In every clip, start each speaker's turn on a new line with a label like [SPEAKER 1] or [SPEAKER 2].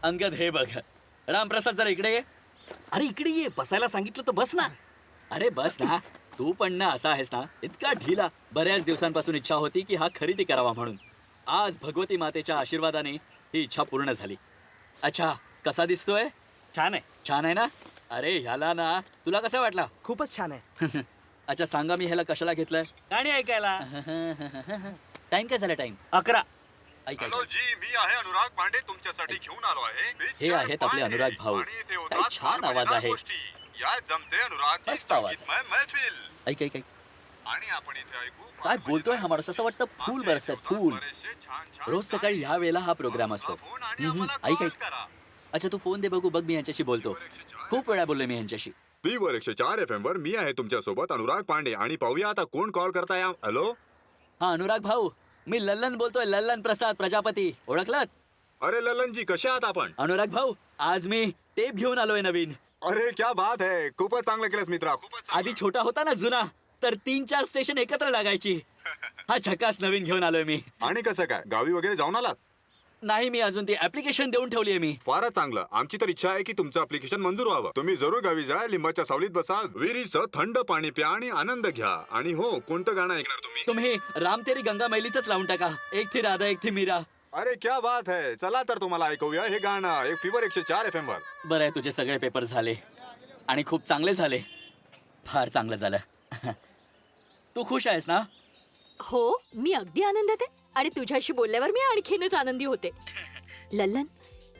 [SPEAKER 1] अंगद हे बघ. रामप्रसाद जरा इकडे ये.
[SPEAKER 2] अरे इकडे ये, बसायला सांगितलं तर बस ना.
[SPEAKER 1] अरे बस ना. तू पण ना असा आहेस ना, इतका ढिला. बऱ्याच दिवसांपासून इच्छा होती की हा खरेदी करावा म्हणून. आज भगवती मातेच्या आशीर्वादाने ही इच्छा पूर्ण झाली. अच्छा, कसा दिसतोय?
[SPEAKER 2] छान आहे.
[SPEAKER 1] छान आहे ना. अरे ह्याला ना, तुला कसं वाटला?
[SPEAKER 2] खूपच छान आहे.
[SPEAKER 1] अच्छा सांगा, मी ह्याला कशाला घेतलंय?
[SPEAKER 2] गाणी ऐकायला.
[SPEAKER 1] टाइम काय झाला? टाइम
[SPEAKER 2] 11.
[SPEAKER 1] ऐक
[SPEAKER 3] हॅलो जी, मी आहे अनुराग पांडे, तुमच्यासाठी घेऊन आलो आहे.
[SPEAKER 1] हे आहेत आपले अनुराग भाऊ.
[SPEAKER 3] आणि ते होतात
[SPEAKER 1] काय छान
[SPEAKER 3] फार
[SPEAKER 1] आवाज
[SPEAKER 3] मजेदार
[SPEAKER 1] आहे.
[SPEAKER 3] गोष्टी. या जमते अनुराग
[SPEAKER 1] मस्त आवाज.
[SPEAKER 3] महफिल.
[SPEAKER 1] ऐक ऐक ऐक.
[SPEAKER 3] आणि आपण इथे ऐकू फार
[SPEAKER 1] काय बोलतोय
[SPEAKER 3] मजेदार
[SPEAKER 1] हा माणूस? असं वाटतं फूल
[SPEAKER 3] आमच्या
[SPEAKER 1] बरसतात,
[SPEAKER 3] इथे होतात
[SPEAKER 1] फूल.
[SPEAKER 3] बरेचसे छान
[SPEAKER 1] रोज सकाळी ह्या वेळेला हा प्रोग्राम असतो.
[SPEAKER 3] फोन आणि आम्हाला
[SPEAKER 1] ऐक
[SPEAKER 3] कॉल
[SPEAKER 1] ऐक.
[SPEAKER 3] करा.
[SPEAKER 1] अच्छा तू फोन दे बघू. बघ मी यांच्याशी बोलतो. खूप वेळा बोललोय मी यांच्याशी.
[SPEAKER 3] वर 104 FM वर मी आहे तुमच्या सोबत अनुराग पांडे. आणि पाहूया आता कोण कॉल करताय. हॅलो.
[SPEAKER 1] हा अनुराग भाऊ, मी लल्लन बोलतोय. लल्लन प्रसाद प्रजापती. ओळखलात?
[SPEAKER 3] अरे ललनजी, कसे आहात आपण?
[SPEAKER 1] अनुराग भाऊ, आज मी टेप घेऊन आलोय नवीन.
[SPEAKER 3] अरे क्या बात है, खूपच चांगलं केलंस मित्रा. खूपच चांगलं.
[SPEAKER 1] आधी छोटा होता ना जुना, तर 3-4 स्टेशन एकत्र लागायची. हा झकास नवीन घेऊन आलोय मी.
[SPEAKER 3] आणि कसं काय, गावी वगैरे जाऊन आलात?
[SPEAKER 1] नाही, मी अजून ती ऍप्लिकेशन देऊन ठेवलीये मी.
[SPEAKER 3] फारच चांगलं. आमची तर इच्छा आहे की तुमचं अप्लिकेशन मंजूर व्हावं. तुम्ही जरूर गावी जा, लिंबाच्या सावलीत बसा, विहिरीचं थंड पाणी प्या आणि आनंद घ्या. आणि हो, कोणतं गाणं ऐकणार तुम्ही?
[SPEAKER 1] तुम्ही राम तेरी गंगा मैलीच लावून टाका. एक थी राधा एक थी मीरा.
[SPEAKER 3] अरे क्या बात है, चला तर तुम्हाला ऐकूया हे गाणं. एक फीवर 104 FM वर.
[SPEAKER 1] बरं आहे, तुझे सगळे पेपर झाले आणि खूप चांगले झाले. फार चांगलं झालं. तू खुश आहेस ना?
[SPEAKER 4] हो, मी अगदी आनंदात आहे आणि तुझ्याशी बोलल्यावर मी आणखीनच आनंदी होते. लल्लन,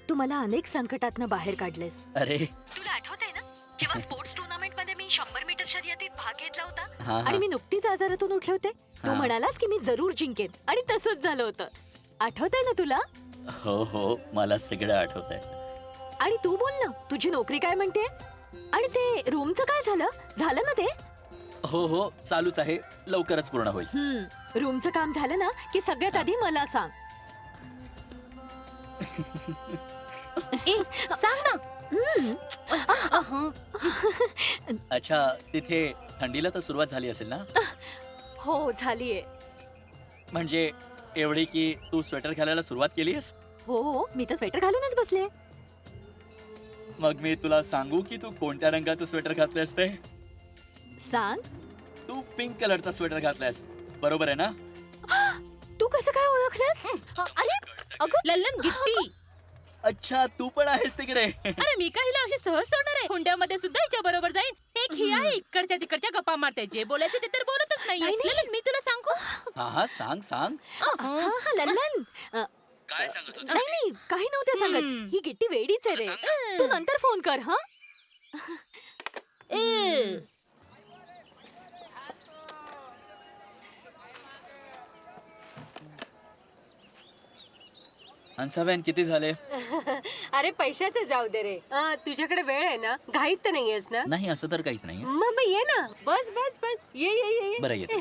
[SPEAKER 4] तू मला अनेक संकटातनं बाहेर काढलेस.
[SPEAKER 1] अरे
[SPEAKER 4] तुला आठवतंय ना, जेव्हा स्पोर्ट्स टुर्नामेंट मध्ये मी 100 मीटर शर्यतीत भाग घेतला
[SPEAKER 1] हा,
[SPEAKER 4] होता
[SPEAKER 1] हा.
[SPEAKER 4] आणि मी नुकतीच आजारातून उठले होते. तू
[SPEAKER 1] हा.
[SPEAKER 4] म्हणालास की मी जरूर जिंकेन आणि तसंच झालं होतं. आठवतंय ना तुला?
[SPEAKER 1] हो हो, मला सगळं आठवतंय.
[SPEAKER 4] आणि तू बोल ना, तुझी नोकरी काय म्हणते? आणि ते रूमचं काय झालं? झालं ना ते?
[SPEAKER 1] हो हो, चालूच आहे. लवकरच पूर्ण होईल.
[SPEAKER 4] रूमचं काम झालं ना की सगळ्यात आधी मला सांग. सांग ना.
[SPEAKER 1] अच्छा, तिथे थंडीला तर सुरुवात झाली असेल ना?
[SPEAKER 4] हो, झालीये.
[SPEAKER 1] म्हणजे एवढी की तू स्वेटर घालायला सुरुवात केलीस?
[SPEAKER 4] हो, मी तर स्वेटर घालूनच बसले.
[SPEAKER 1] मग मी तुला सांगू की तू कोणत्या रंगाचं स्वेटर घातलंस ते?
[SPEAKER 4] सांग.
[SPEAKER 1] तू पिंक कलरचा स्वेटर घातलास, बरोबर आहे ना?
[SPEAKER 4] तू कसं काय ओळखलंस? अरे
[SPEAKER 5] अगं लल्लन गिट्टी.
[SPEAKER 1] अच्छा, तू पण आहेस तिकडे.
[SPEAKER 5] अरे मी का हिला अशी सहज सोडणार आहे? हुंड्यामध्ये सुद्धा हिच्या बरोबर जाईन. एक ही आहे इकडच्या तिकडच्या गप्पा मारते. जे बोलायचे ते तर बोलतच नाहीये.
[SPEAKER 4] नाही, नाही.
[SPEAKER 5] लल्लन, मी तुला सांगू?
[SPEAKER 1] हा हा, सांग सांग.
[SPEAKER 4] हा, लल्लन.
[SPEAKER 1] काय सांगत होती?
[SPEAKER 4] नाही नाही, काही नव्हते सांगत. ही गिट्टी वेडीच आहे रे. तू नंतर फोन कर. हा.
[SPEAKER 5] ए,
[SPEAKER 1] हंसाबेन किती झाले?
[SPEAKER 6] अरे पैशाचे जाऊ दे रे. तुझ्याकडे वेळ आहे ना? घाईत तर नाहीयेस ना?
[SPEAKER 1] नाही, असं तर काहीच नाही.
[SPEAKER 6] मग ये ना. बस बस बस, ये ये ये ये.
[SPEAKER 1] बरं येते.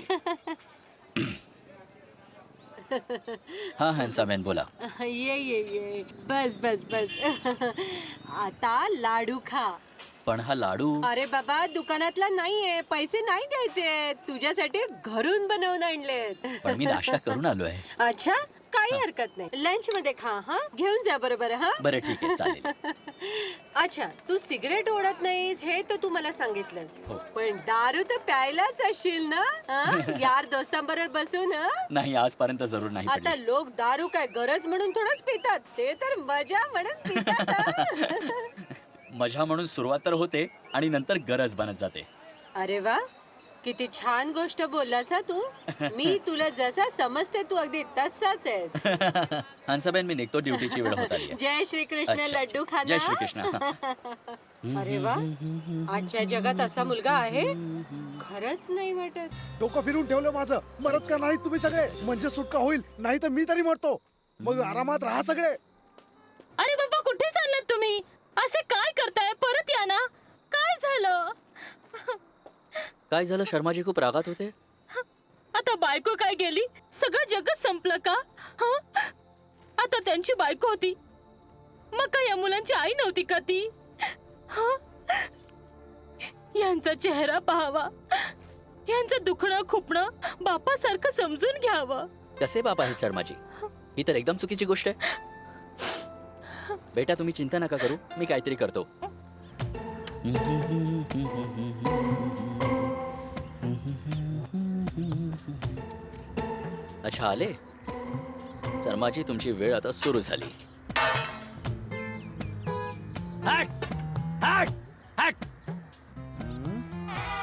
[SPEAKER 1] हा हंसाबेन बोला.
[SPEAKER 6] ये ये ये. बस बस बस. आता लाडू खा.
[SPEAKER 1] पण हा लाडू.
[SPEAKER 6] अरे बाबा, दुकानातला नाहीये. पैसे नाही द्यायचे. तुझ्यासाठी घरून बनवून आणलेत.
[SPEAKER 1] पण मी नाश्ता करून आलोय.
[SPEAKER 6] अच्छा, काही हरकत नाही. लंच मध्ये खा. हा, घेऊन जा. बरोबर हा.
[SPEAKER 1] बरं ठीक आहे, चालेल.
[SPEAKER 6] अच्छा, तू सिगरेट ओढत नाहीस हे तर तू मला सांगितलंस.
[SPEAKER 1] हो.
[SPEAKER 6] पण दारू तर प्यायलाच असशील ना? यार दोस्तांबरोबर बसून.
[SPEAKER 1] नाही, आजपर्यंत जरूर नाही
[SPEAKER 6] आता
[SPEAKER 1] पडली.
[SPEAKER 6] लोक दारू काय गरज म्हणून थोडंच पितात. ते तर मजा म्हणून पितात.
[SPEAKER 1] मजा म्हणून सुरुवात तर होते आणि नंतर गरज बनत जाते.
[SPEAKER 6] अरे वा, किती छान गोष्ट बोललास हा तू. मी तुला जसा समजते तू अगदी तसाच आहेस.
[SPEAKER 1] हंसाबेन, मी निघतो. ड्युटीची वेळ होत आली आहे.
[SPEAKER 6] जय श्री कृष्ण.
[SPEAKER 1] अच्छा.
[SPEAKER 6] लड्डू खाना.
[SPEAKER 1] जय श्रीकृष्ण.
[SPEAKER 6] अरे वा, आजच्या जगात असा मुलगा आहे? खरंच नाही वाटत.
[SPEAKER 7] डोकं फिरून ठेवलं माझं. मरत का नाही तुम्ही सगळे? म्हणजे सुटका होईल, नाही तर मी तरी मरतो. मग आरामात राहा सगळे.
[SPEAKER 5] अरे बाबा, कुठे चाललात तुम्ही? असे काय करताय? परत या ना. काय झालं?
[SPEAKER 1] काय झालं? शर्माजी खूप रागात होते.
[SPEAKER 5] आता बायको काय गेली? सगळं जगच संपलं का? हं? आता त्यांची बायको होती, मग काय या मुलांची आई नव्हती का ती? हं? यांचा चेहरा पाहावा, यांचं दुखणं खुपणं बापासारखं समजून घ्यावं.
[SPEAKER 1] कसे बाप आहेत शर्माजी? ही तर एकदम चुकीची गोष्ट आहे. बेटा तुम्ही चिंता नका करू, मी काहीतरी करतो. अच्छा आले तर माझी तुमची वेळ आता सुरू झाली. हट! हट! हट!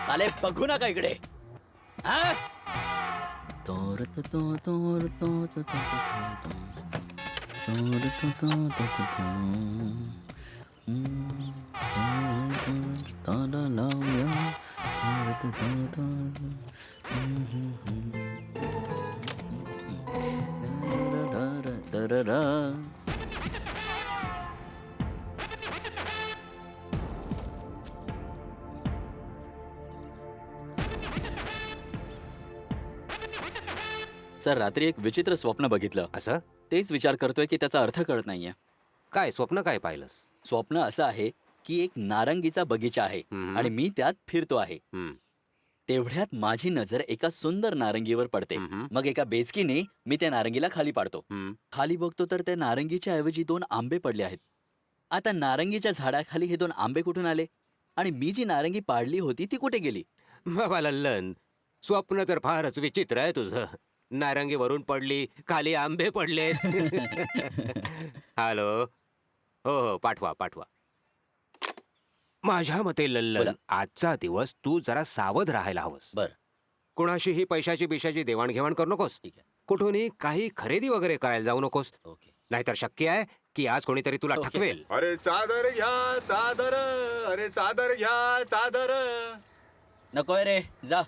[SPEAKER 1] चाले बघू नका इकडे. हट! तोर तो तो तोर तो तो तो तो तोर तो तो तो तो तारा लावूया तोर तो तो तो रा सर रात्री एक विचित्र स्वप्न बघितलं.
[SPEAKER 8] असं
[SPEAKER 1] तेच विचार करतोय की त्याचा अर्थ कळत नाहीये.
[SPEAKER 8] काय स्वप्न काय पाहिलंस?
[SPEAKER 1] स्वप्न असं आहे की एक नारंगीचा बगीचा आहे
[SPEAKER 8] हम्म.
[SPEAKER 1] आणि मी त्यात फिरतो आहे.
[SPEAKER 8] हम्म.
[SPEAKER 1] तेवढ्यात माझी नजर एका सुंदर नारंगीवर पडते.
[SPEAKER 8] हम्म.
[SPEAKER 1] मग एका बेचकीने मी त्या नारंगीला खाली पाडतो.
[SPEAKER 8] हम्म.
[SPEAKER 1] खाली बघतो तर त्या नारंगीच्या ऐवजी 2 आंबे पडले आहेत. आता नारंगीच्या झाडाखाली हे 2 आंबे कुठून आले आणि मी जी नारंगी पाडली होती ती कुठे गेली?
[SPEAKER 8] बाबा लल्लन, स्वप्न तर फारच विचित्र आहे तुझं. नारंगी वरून पडली, खाली आंबे पडलेत. हॅलो, हो हो पाठवा पाठवा. माझ्या मते
[SPEAKER 1] बोला.
[SPEAKER 8] लल्लन, आजचा दिवस तू जरा सावध राहायला हवंस.
[SPEAKER 1] बरं.
[SPEAKER 8] कुणाशीही पैशाची बिशाची देवाणघेवाण करू नकोस.
[SPEAKER 1] ठीक आहे.
[SPEAKER 8] कुठूनही काही खरेदी वगैरे करायला जाऊ नकोस.
[SPEAKER 1] ओके.
[SPEAKER 8] नाहीतर शक्य आहे की आज कोणीतरी तुला
[SPEAKER 1] ओके,
[SPEAKER 8] ठकवेल.
[SPEAKER 3] अरे चादर घ्या चादर, अरे चादर घ्या चादर.
[SPEAKER 1] नकोय रे जा.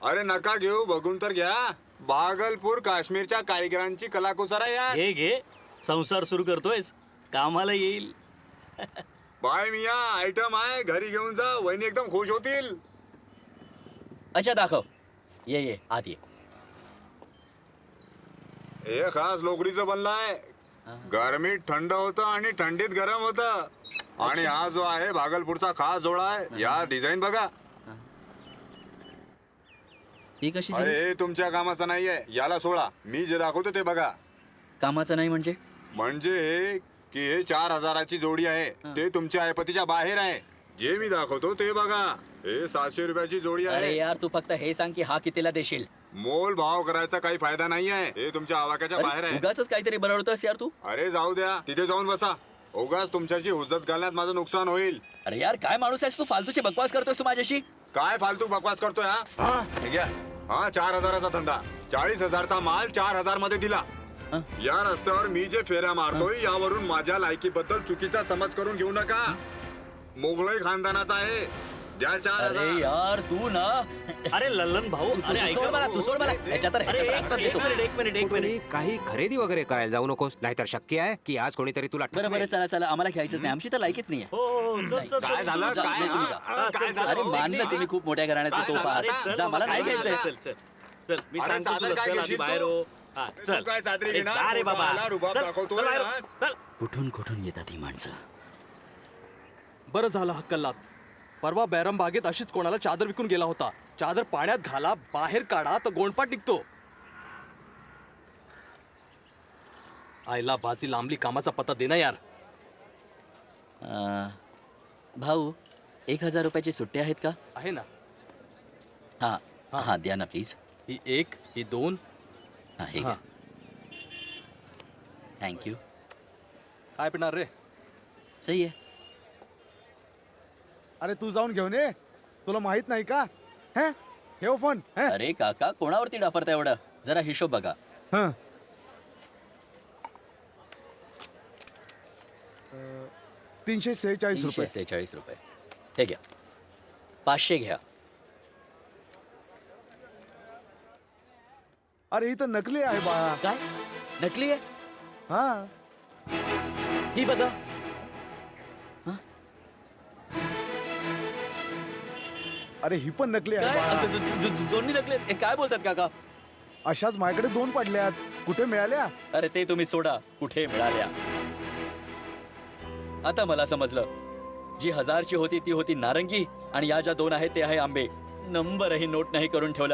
[SPEAKER 3] अरे नका घेऊ, बघून तर घ्या. भागलपूर काश्मीरच्या कारिगरांची कलाकुसर आहे यार.
[SPEAKER 2] घे घे, संसार सुरू करतोयस, कामाला येईल.
[SPEAKER 3] बाय मिया, आयटम आहे, घरी घेऊन जा, वहिनी एकदम खुश होतील.
[SPEAKER 1] अच्छा दाखव. ये ये आत ये.
[SPEAKER 3] हे खास लोकरीचं बनलाय. गरमीत थंड होतं आणि थंडीत गरम होतं. आणि हा जो आहे भागलपूरचा खास जोडा आहे. या डिझाईन बघा.
[SPEAKER 1] ही कशी
[SPEAKER 3] अरे
[SPEAKER 1] दिलीस?
[SPEAKER 3] हे तुमच्या कामाचं नाहीये, याला सोडा. मी जे दाखवतो ते बघा.
[SPEAKER 1] कामाचं नाही म्हणजे?
[SPEAKER 3] म्हणजे हे की हे 4,000ची जोडी आहे. ते तुमच्या ऐपतीच्या बाहेर आहे. जे मी दाखवतो ते बघा. हे 700 रुपयाची जोडी
[SPEAKER 1] अरे
[SPEAKER 3] आहे.
[SPEAKER 1] यार तू फक्त हे सांग की हा कितीला देशील?
[SPEAKER 3] मोल भाव करायचा काही फायदा नाही आहे. हे तुमच्या आवाक्याच्या बाहेर आहे.
[SPEAKER 1] उगाच काहीतरी बरवतोस यार तू.
[SPEAKER 3] अरे जाऊ द्या, तिथे जाऊन बसा. उगाच तुमच्याशी हुज्जत घालण्यात माझं नुकसान होईल.
[SPEAKER 1] अरे यार काय माणूस आहेस तू? फालतूचे बकवास करतोस तू माझ्याशी.
[SPEAKER 3] काय फालतू बकवास करतोय हा? हा ठीक आहे. हा 4,000चा धंदा 40,000चा माल 4,000 मध्ये दिला.
[SPEAKER 1] हा?
[SPEAKER 3] या रस्त्यावर मी जे फेऱ्या मारतोय यावरून माझ्या लायकीबद्दल चुकीचा समज करून घेऊ नका. मोगलाई खानदानाचा आहे. द्या
[SPEAKER 1] अरे
[SPEAKER 3] 4,000.
[SPEAKER 1] यार तू ना.
[SPEAKER 2] अरे लल्लन भाऊ, अरे
[SPEAKER 1] तू
[SPEAKER 2] ऐका
[SPEAKER 1] सोड मला,
[SPEAKER 2] भाऊ.
[SPEAKER 1] तू सोड मला.
[SPEAKER 3] अरे,
[SPEAKER 1] ह्याच्यात तर
[SPEAKER 2] अरे
[SPEAKER 1] आत्ताच
[SPEAKER 2] एक
[SPEAKER 1] देतो.
[SPEAKER 2] मिनिट एक मिनिट एक
[SPEAKER 8] कुठूनही
[SPEAKER 2] मिनिट.
[SPEAKER 8] काही खरेदी वगैरे करायला जाऊ नकोस. नाहीतर शक्य आहे की आज कोणीतरी तुला
[SPEAKER 1] बरं बरं
[SPEAKER 8] ठकवेल.
[SPEAKER 1] चला चला आम्हाला घ्यायचंच नाही. आमची तर लायकीच नाहीये.
[SPEAKER 2] हो हो हो, चल, चल,
[SPEAKER 3] काय
[SPEAKER 2] चल,
[SPEAKER 3] झालं?
[SPEAKER 2] चल,
[SPEAKER 3] काय?
[SPEAKER 2] चल,
[SPEAKER 3] हा?
[SPEAKER 2] चल,
[SPEAKER 3] हा,
[SPEAKER 2] चल,
[SPEAKER 3] काय
[SPEAKER 2] चल,
[SPEAKER 3] झालं?
[SPEAKER 1] अरे
[SPEAKER 2] चल,
[SPEAKER 1] मानलं
[SPEAKER 2] चल,
[SPEAKER 1] तुम्ही खूप मोठ्या घराण्याचे
[SPEAKER 3] काय
[SPEAKER 1] तोफा
[SPEAKER 3] झालं?
[SPEAKER 2] अरे
[SPEAKER 1] आहात.
[SPEAKER 2] चल
[SPEAKER 1] जा मला
[SPEAKER 2] बाबा,
[SPEAKER 1] नाही
[SPEAKER 2] चल,
[SPEAKER 1] घ्यायचंय.
[SPEAKER 2] चल, चल, चल, मी
[SPEAKER 3] अरे
[SPEAKER 2] सांगतो
[SPEAKER 3] चादर
[SPEAKER 2] तुला,
[SPEAKER 3] काय
[SPEAKER 2] चल आधी
[SPEAKER 3] घेशील
[SPEAKER 2] बाहेर
[SPEAKER 3] तू?
[SPEAKER 2] हो. हा,
[SPEAKER 3] तू
[SPEAKER 2] चल.
[SPEAKER 3] काय चादरी
[SPEAKER 2] अरे,
[SPEAKER 3] घेणार?
[SPEAKER 2] जा रे बाबा.
[SPEAKER 3] रुबाबाला रुबाब
[SPEAKER 2] चल,
[SPEAKER 3] दाखवतोय,
[SPEAKER 2] चल बाहेर,
[SPEAKER 3] हा?
[SPEAKER 2] चल.
[SPEAKER 1] कुठून कुठून येतात ही माणसं?
[SPEAKER 9] बरं झालं हक्कल्लात. परवा बॅरम बागेत अशीच कोणाला चादर विकून गेला होता. चादर पाण्यात घाला, बाहेर काढा तर गोंडपाट निघतो. आईला बाजी लांबली, कामाचा पत्ता दे ना यार.
[SPEAKER 1] भाऊ 1,000 रुपयाची सुट्टी आहेत का?
[SPEAKER 9] आहे ना.
[SPEAKER 1] हा हा द्या ना प्लीज.
[SPEAKER 9] ही 1, ही 2.
[SPEAKER 1] हा हे
[SPEAKER 9] हा.
[SPEAKER 1] घ्या. थँक्यू.
[SPEAKER 9] काय पिणार रे?
[SPEAKER 1] सही आहे.
[SPEAKER 7] अरे तू जाऊन घेऊन ये. तुला माहित नाही का? हे ठेव फोन. हे?
[SPEAKER 1] अरे काका कोणावरती डाफरता एवढं? जरा हिशोब बघा.
[SPEAKER 7] हं. 346 रुपये.
[SPEAKER 1] 346 रुपये. हे घ्या. 500 घ्या.
[SPEAKER 7] अरे ही तर नकली आहे बाळा.
[SPEAKER 1] काय नकली आहे?
[SPEAKER 7] हा
[SPEAKER 1] ही बघा.
[SPEAKER 7] अरे ही पण नकली आहे
[SPEAKER 1] काय
[SPEAKER 7] बाळा.
[SPEAKER 1] दोन्ही नकली आहेत? हे काय बोलतात काका?
[SPEAKER 7] अशाच माझ्याकडे 2 पडल्यात. कुठे मिळाल्या?
[SPEAKER 1] अरे ते तुम्ही सोडा. कुठे मिळाल्या? आता मला समजलं. जी 1000ची होती ती होती नारंगी आणि या ज्या 2 आहेत ते आहे आंबे. नंबरही नोट नाही करून ठेवला.